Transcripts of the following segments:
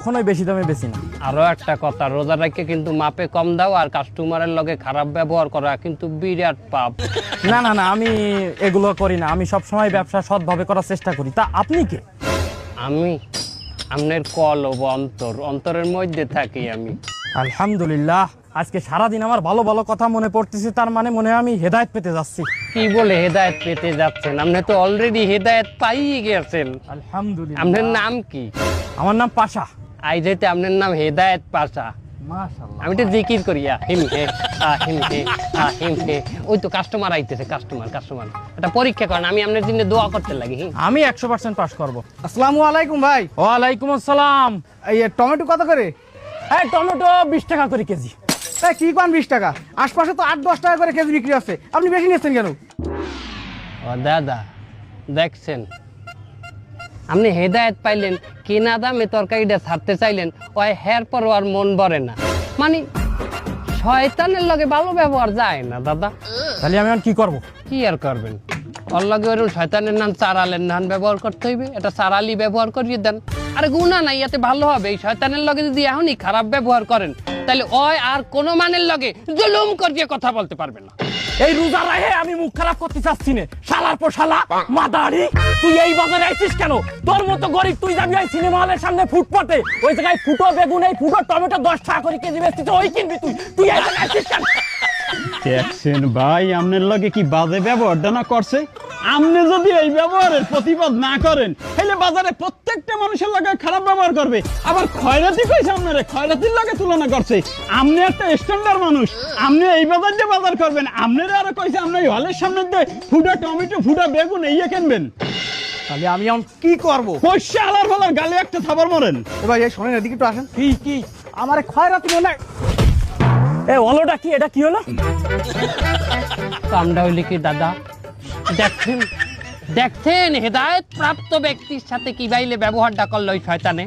কখনোই বেশি দামে বেশি না। আরো একটা কথা, রোজা রাখকে কিন্তু মাপে কম দাও আর কাস্টমারের লগে খারাপ ব্যবহার করা কিন্তু বিরাট পাপ। না না না, আমি এগুলো করি না। আমি সব সময় ব্যবসা সৎভাবে করার চেষ্টা করি। তা আপনি কে? আমি আপনার কলব অন্তরের মধ্যে থাকি আমি। আলহামদুলিল্লাহ, আজকে সারাদিন আমার ভালো ভালো কথা মনে পড়তেছে। তার মানে মনে হয় আমি হেদায়েত পেতে যাচ্ছি। কি বলে হেদায়েত পেতে যাচ্ছেন? আপনি তো অলরেডি হেদায়েত পাইয়ে গেছেন। আলহামদুলিল্লাহ। আপনার নাম কি? আমার নাম পাশা। আই যেতে আপনার নাম হেদায়েত পাশা। মাশাআল্লাহ। আমি তো জিকির করি হিম হে হিম হে হিম হে। ওই তো কাস্টমার আইতেছে, কাস্টমার এটা পরীক্ষা করেন, আমি আপনার জন্য দোয়া করতে লাগি। আমি 100% পাস করব। আসসালামু আলাইকুম ভাই। ওয়ালাইকুম আসসালাম। এই টমেটো কত করে? এই টমেটো 20 টাকা করে কেজি। এই কি কোন 20 টাকা? আশপাশে তো 8-10 টাকা করে কেজি বিক্রি আছে, আপনি বেশি নিচ্ছেন কেন? ও দাদা, দেখছেন আপনি হেদায়েত পাইলেন, কেনা দামে তরকারিটা ছাড়তে চাইলেন, ওই হের পর আর মন ভরে না। মানে শয়তানের লগে ভালো ব্যবহার যায় না দাদা। তাহলে আমি এখন কি করব? কি আর করবেন, ওর লগে ওরকম শয়তানের নাম চারালের নাম ব্যবহার করতে হইবে। এটা চারালি ব্যবহার করিয়ে দেন। আরে গুণা নাই, এতে ভালো হবে। এই শয়তানের লগে যদি এখনই খারাপ ব্যবহার করেন, তাহলে ওই আর কোনো মানের লগে জুলুম করিয়ে কথা বলতে পারবে না। এই রোজা রাহে আমি মুখ খারাপ করতে চাচ্ছি না। শালার পর শালা মাদারি, তুই এই বাজারে আইছিস কেন? তোর মতো গরিব তুই যাবি এই সিনেমা হলের সামনে ফুটপাতে, ওই জায়গায় ফুটো বেগুন, এই ফুটো টমেটো 10 টাকা করে কেজি বেচতিস, ওই কিনবি তুই। তুই এই জায়গায় আইছিস কেন? দেখছেন ভাই, আপনার লগে কি বাজে ব্যবহারটা না করছে। আপনি যদি এই ব্যবহারের প্রতিবাদ না করেন, তাহলে বাজারে প্রত্যেকটা মানুষের লগে খারাপ ব্যবহার করবে। আবার খয়রাতি কইছে আপনারে, খয়রাতির লগে তুলনা করছে। আপনি একটা স্ট্যান্ডার্ড মানুষ, আপনি এই বাজার দিয়ে বাজার করবেন। আপনারা আরো কইছে আপনি হলের সামনে দিয়ে ফুটা টমেটো ফুটা বেগুন এই কিনবেন। তাহলে আমি এখন কি করব? পয়সা আলার ফলার গালে একটা থাবার মরেন। এ ভাই, এই শোনেন, এদিকে একটু আসেন। কি আমারে খয়রাতি মনে হয়। এ ওলোটা কি? এটা কি হলো? কামটা হইলে কি দাদা? দেখছেন হেদায়েত প্রাপ্ত ব্যক্তির সাথে কি বাইলে ব্যবহারটা করলো ওই শয়তানে।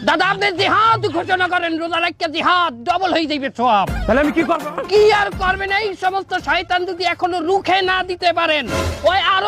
দাদা আপনি জিহাদ ঘোষণা করেন, রোজা রাখকে জিহাদ ডবল হয়ে যাবে সব। তাহলে আমি কি করব? কি আর করবেন? এই সমস্ত শয়তান যদি এখনো রুখে না দিতে পারেন, ওই আরো